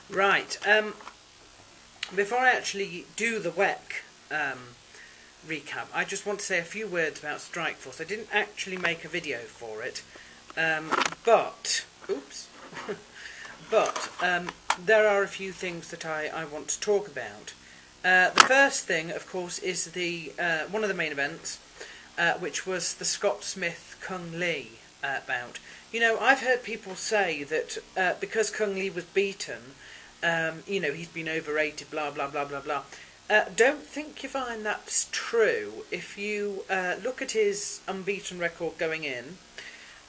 Right, before I actually do the WEC recap, I just want to say a few words about Strikeforce. I didn't actually make a video for it, but there are a few things that I want to talk about. The first thing, of course, is the one of the main events, which was the Scott Smith Kung Lee bout. You know, I've heard people say that because Kung Lee was beaten, you know, he's been overrated, blah, blah, blah, blah, blah. Don't think you find that's true. If you look at his unbeaten record going in,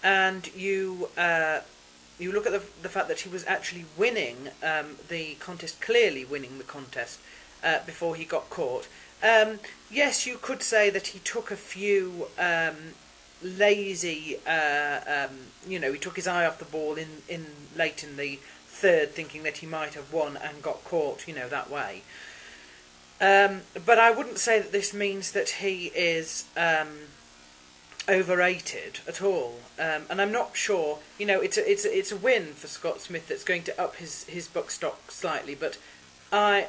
and you look at the fact that he was actually winning the contest, clearly winning the contest, before he got caught. Yes, you could say that he took a few lazy, you know, he took his eye off the ball in late in the third, thinking that he might have won and got caught, you know, that way. But I wouldn't say that this means that he is overrated at all. And I'm not sure, you know, it's a win for Scott Smith that's going to up his book stock slightly, but I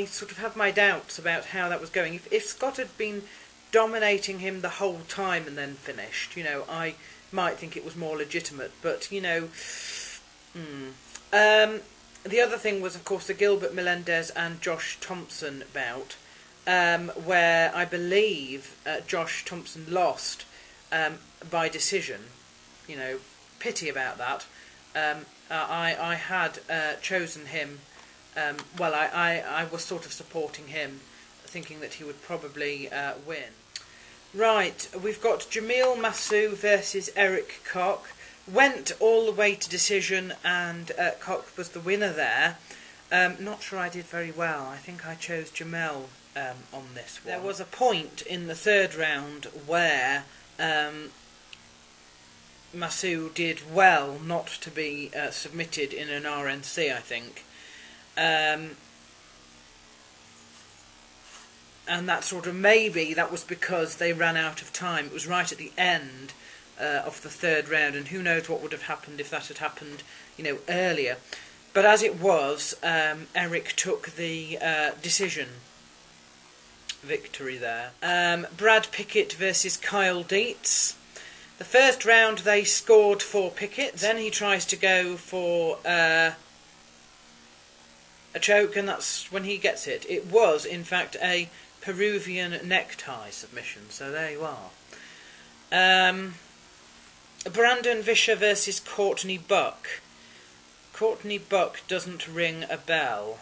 sort of have my doubts about how that was going. If Scott had been dominating him the whole time and then finished, you know, I might think it was more legitimate, but, you know, the other thing was, of course, the Gilbert Melendez and Josh Thompson bout, where I believe Josh Thompson lost by decision. You know, pity about that. I had chosen him, well, I was sort of supporting him, thinking that he would probably win. Right, we've got Jamil Masu versus Eric Koch. Went all the way to decision, and Koch was the winner there. Not sure I did very well. I think I chose Jamel on this one. There was a point in the third round where Masu did well not to be submitted in an RNC, I think. And that sort of, maybe that was because they ran out of time. It was right at the end of the third round, and who knows what would have happened if that had happened, you know, earlier. But as it was, Eric took the decision victory there. Brad Pickett versus Kyle Dietz. The first round they scored for Pickett, then he tries to go for a choke, and that's when he gets it. It was, in fact, a Peruvian necktie submission, so there you are. Brandon Vischer versus Courtney Buck. Courtney Buck doesn't ring a bell.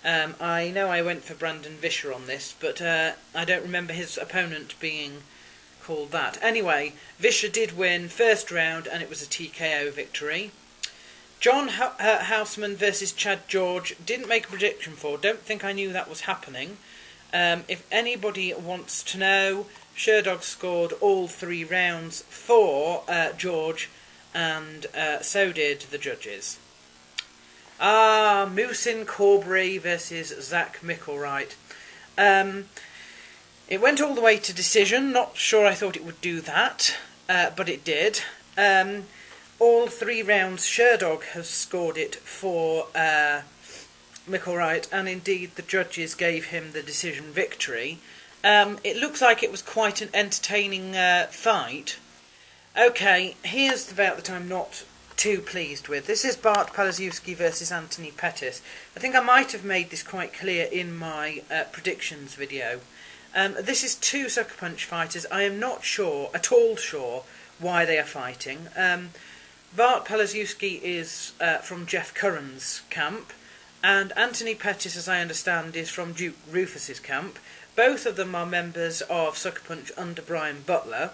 I know I went for Brandon Vischer on this, but I don't remember his opponent being called that. Anyway, Vischer did win first round, and it was a TKO victory. John Houseman versus Chad George. Didn't make a prediction for. Don't think I knew that was happening. If anybody wants to know, Sherdog scored all 3 rounds for George, and so did the judges. Moosin Corbury versus Zach Micklewright. It went all the way to decision. Not sure I thought it would do that, but it did. All 3 rounds, Sherdog has scored it for Micklewright, and indeed the judges gave him the decision victory. It looks like it was quite an entertaining fight. Okay, here's the bout that I'm not too pleased with. This is Bart Paleszewski versus Anthony Pettis. I think I might have made this quite clear in my predictions video. This is 2 Suckerpunch fighters. I am not at all sure why they are fighting. Bart Paleszewski is from Jeff Curran's camp, and Anthony Pettis, as I understand, is from Duke Rufus's camp. Both of them are members of Suckerpunch under Brian Butler.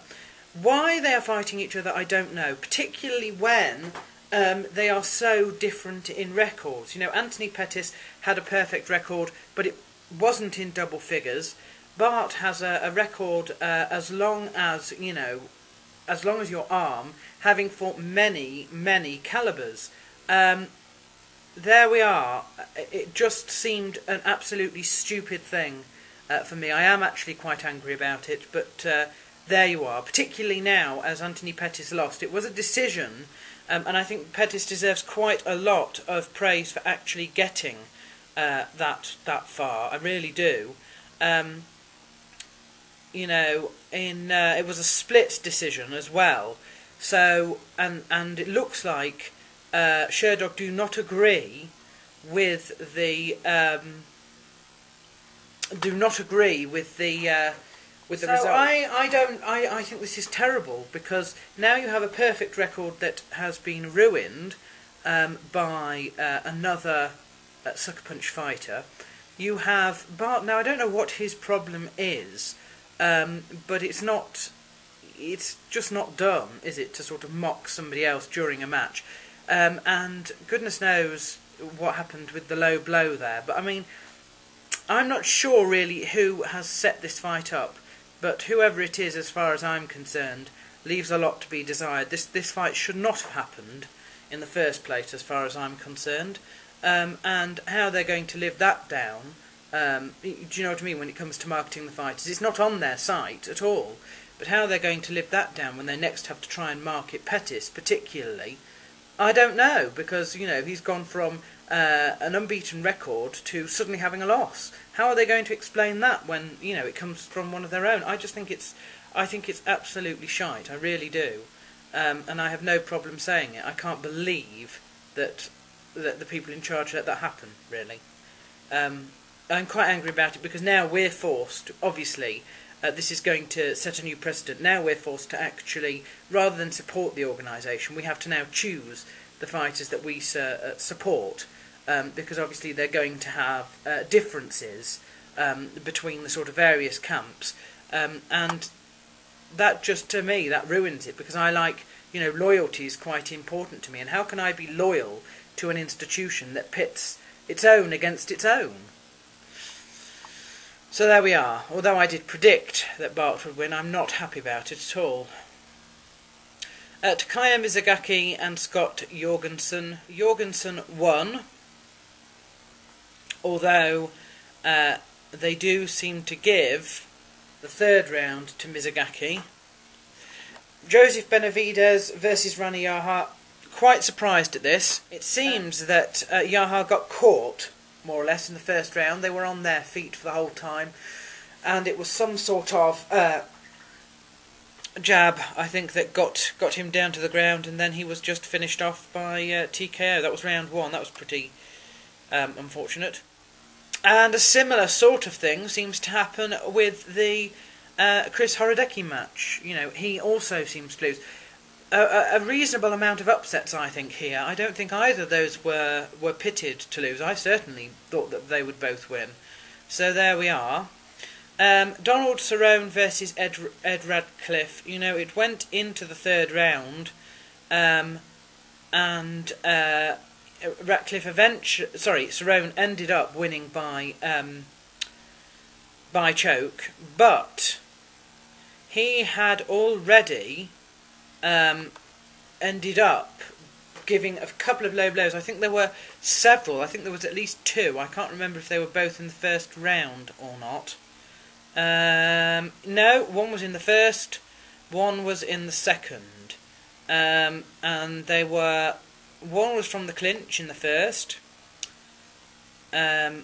Why they are fighting each other, I don't know, particularly when they are so different in records. You know, Anthony Pettis had a perfect record, but it wasn't in double figures. Bart has a record as long as, you know, as long as your arm, having fought many, many calibers. There we are. It just seemed an absolutely stupid thing for me. I am actually quite angry about it, but there you are. Particularly now, as Anthony Pettis lost. It was a decision, And I think Pettis deserves quite a lot of praise for actually getting that far. I really do. You know, it was a split decision as well. So, and it looks like Sherdog do not agree with the result. I think this is terrible, because now you have a perfect record that has been ruined by another Suckerpunch fighter. You have Bart. Now I don't know what his problem is, but it's just not done, is it, to sort of mock somebody else during a match? And goodness knows what happened with the low blow there. But I mean, I'm not sure really who has set this fight up, but whoever it is, as far as I'm concerned, leaves a lot to be desired. This fight should not have happened in the first place, as far as I'm concerned. And how they're going to live that down, do you know what I mean, when it comes to marketing the fighters? It's not on their site at all, but how they're going to live that down when they next have to try and market Pettis, particularly, I don't know, because, you know, he's gone from an unbeaten record to suddenly having a loss. How are they going to explain that when, you know, it comes from one of their own? I think it's absolutely shite. I really do, and I have no problem saying it. I can't believe that the people in charge let that happen. Really, I'm quite angry about it, because now we're forced. Obviously, this is going to set a new precedent. Now we're forced to actually, rather than support the organisation, we have to now choose the fighters that we support, because obviously they're going to have differences between the sort of various camps, and that just, to me, that ruins it, because I like, you know, loyalty is quite important to me, and how can I be loyal to an institution that pits its own against its own? So there we are. Although I did predict that Bart would win, I'm not happy about it at all. Takaya Mizugaki and Scott Jorgensen. Jorgensen won, although they do seem to give the third round to Mizugaki. Joseph Benavidez versus Rani Yaha. Quite surprised at this. It seems that Yaha got caught, more or less, in the first round. They were on their feet for the whole time, and it was some sort of jab, I think, that got him down to the ground, and then he was just finished off by TKO. That was round one. That was pretty unfortunate. And a similar sort of thing seems to happen with the Chris Horodecki match. You know, he also seems to lose. A reasonable amount of upsets, I think, here. I don't think either of those were pitted to lose. I certainly thought that they would both win. So there we are. Donald Cerrone versus Ed Ratcliff. You know, it went into the third round, and Cerrone ended up winning by choke, but he had already ended up giving a couple of low blows. I think there were several. I think there was at least two. I can't remember if they were both in the first round or not. No, one was in the first, one was in the second. And they were... One was from the clinch in the first. And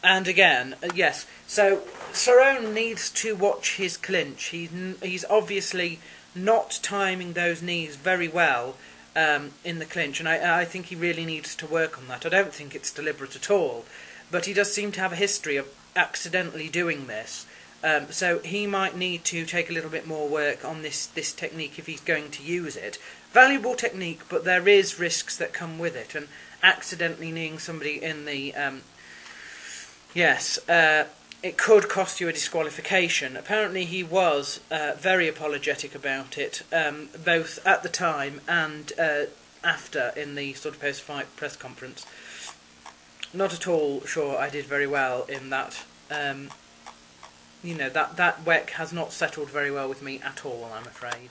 again, yes. So Cerrone needs to watch his clinch. He's obviously not timing those knees very well in the clinch, and I think he really needs to work on that. I don't think it's deliberate at all, but he does seem to have a history of accidentally doing this. So he might need to take a little bit more work on this technique if he's going to use it. Valuable technique, but there is risks that come with it, and accidentally kneeing somebody in the... it could cost you a disqualification. Apparently he was very apologetic about it, both at the time and after, in the sort of post-fight press conference. Not at all sure I did very well in that. You know, that WEC has not settled very well with me at all, I'm afraid.